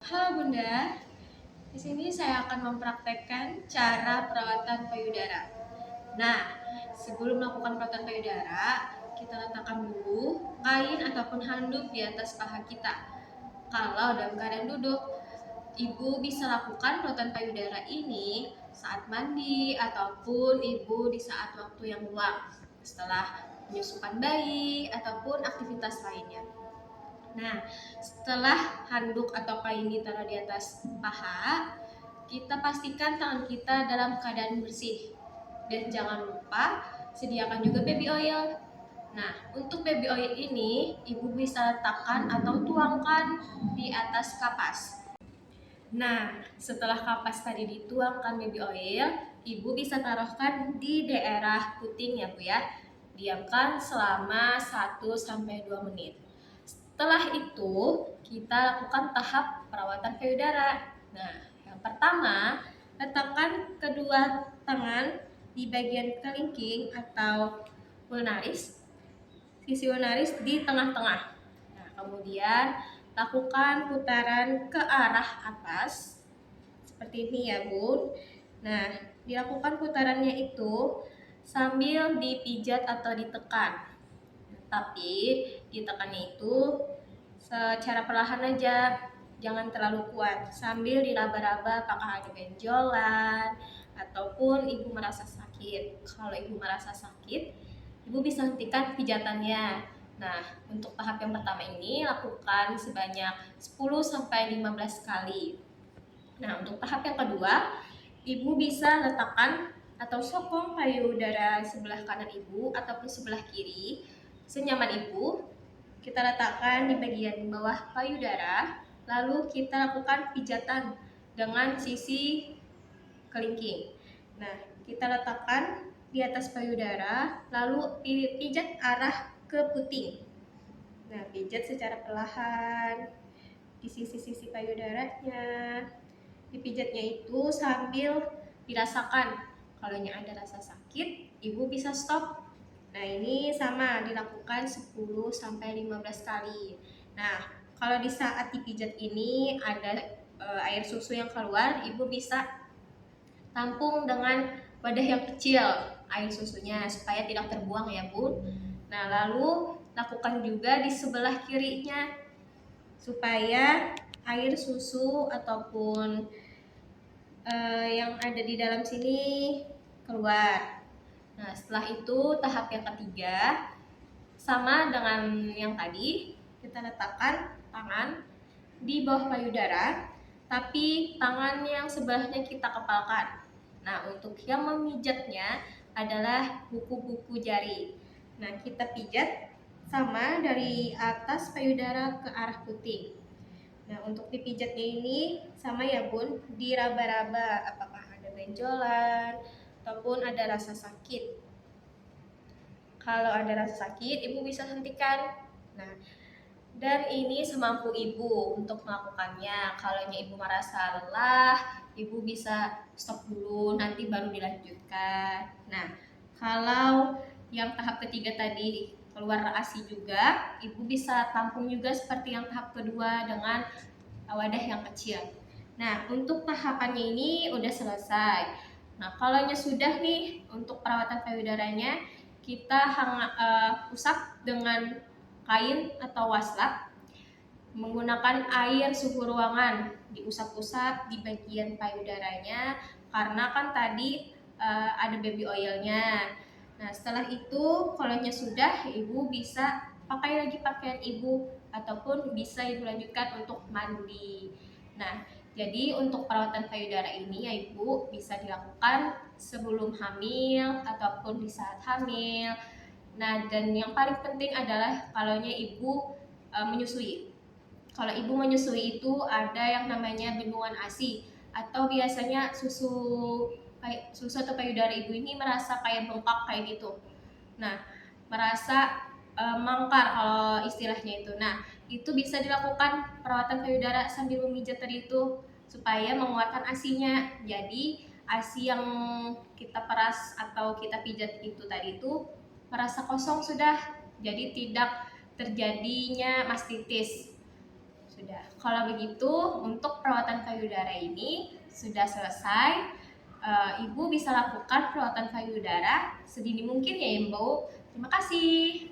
Halo Bunda, di sini saya akan mempraktekkan cara perawatan payudara. Nah, sebelum melakukan perawatan payudara, kita letakkan dulu kain ataupun handuk di atas paha kita. Kalau dalam keadaan duduk, Ibu bisa lakukan perawatan payudara ini saat mandi ataupun Ibu di saat waktu yang luang, setelah menyusukan bayi ataupun aktivitas lainnya. Nah, setelah handuk atau kain ditaruh di atas paha, kita pastikan tangan kita dalam keadaan bersih. Dan jangan lupa sediakan juga baby oil. Nah, untuk baby oil ini, ibu bisa letakkan atau tuangkan di atas kapas. Nah, setelah kapas tadi dituangkan baby oil, ibu bisa taruhkan di daerah puting ya Bu ya. Diamkan selama 1-2 menit. Setelah itu, kita lakukan tahap perawatan payudara. Nah, yang pertama, letakkan kedua tangan di bagian kelingking atau vulnaris, sisi vulnaris di tengah-tengah. Nah, kemudian lakukan putaran ke arah atas, seperti ini ya Bun. Nah, dilakukan putarannya itu sambil dipijat atau ditekan. Tapi ditekannya itu secara perlahan aja, jangan terlalu kuat. Sambil diraba-raba apakah ada benjolan ataupun ibu merasa sakit. Kalau ibu merasa sakit, ibu bisa hentikan pijatannya. Nah, untuk tahap yang pertama ini lakukan sebanyak 10-15 kali. Nah, untuk tahap yang kedua, ibu bisa letakkan atau sokong payudara sebelah kanan ibu ataupun sebelah kiri senyaman ibu. Kita letakkan di bagian bawah payudara, lalu kita lakukan pijatan dengan sisi kelingking. Nah, kita letakkan di atas payudara, lalu pijat arah ke puting. Nah, pijat secara perlahan di sisi-sisi payudaranya. Dipijatnya itu sambil dirasakan. Kalau ada rasa sakit, ibu bisa stop. Nah, ini sama dilakukan 10-15 kali. Nah, kalau di saat dipijat ini ada air susu yang keluar, ibu bisa tampung dengan wadah yang kecil air susunya supaya tidak terbuang ya Bu. Nah, lalu lakukan juga di sebelah kirinya supaya air susu ataupun yang ada di dalam sini keluar. Nah, setelah itu tahap yang ketiga sama dengan yang tadi, kita letakkan tangan di bawah payudara, tapi tangan yang sebelahnya kita kepalkan. Nah, untuk yang memijatnya adalah kuku-kuku jari. Nah, kita pijat sama dari atas payudara ke arah puting. Nah, untuk dipijatnya ini sama ya Bun, diraba-raba apakah ada benjolan ataupun ada rasa sakit. Kalau ada rasa sakit, ibu bisa hentikan. Nah, dan ini semampu ibu untuk melakukannya. Kalau ibu merasa lelah, ibu bisa stop dulu, nanti baru dilanjutkan. Nah, kalau yang tahap ketiga tadi keluar ASI juga, ibu bisa tampung juga seperti yang tahap kedua dengan wadah yang kecil. Nah, untuk tahapannya ini udah selesai. Nah, kalau sudah nih untuk perawatan payudaranya, kita usap dengan kain atau waslap menggunakan air suhu ruangan, diusap-usap di bagian payudaranya karena kan tadi ada baby oilnya. Nah, setelah itu kalau sudah, ibu bisa pakai lagi pakaian ibu ataupun bisa ibu lanjutkan untuk mandi. Nah, jadi untuk perawatan payudara ini ya ibu bisa dilakukan sebelum hamil ataupun di saat hamil. Nah, dan yang paling penting adalah kalau ibu menyusui. Kalau ibu menyusui itu ada yang namanya bendungan ASI atau biasanya susu atau payudara ibu ini merasa kayak bengkak kayak gitu. Nah, merasa mangkar kalau istilahnya itu. Nah, itu bisa dilakukan perawatan payudara sambil memijat tadi itu supaya menguatkan ASI-nya. Jadi ASI yang kita peras atau kita pijat itu tadi itu merasa kosong sudah, jadi tidak terjadinya mastitis. Sudah. Kalau begitu, untuk perawatan payudara ini sudah selesai. Ibu bisa lakukan perawatan payudara sedini mungkin ya, Ibu. Terima kasih.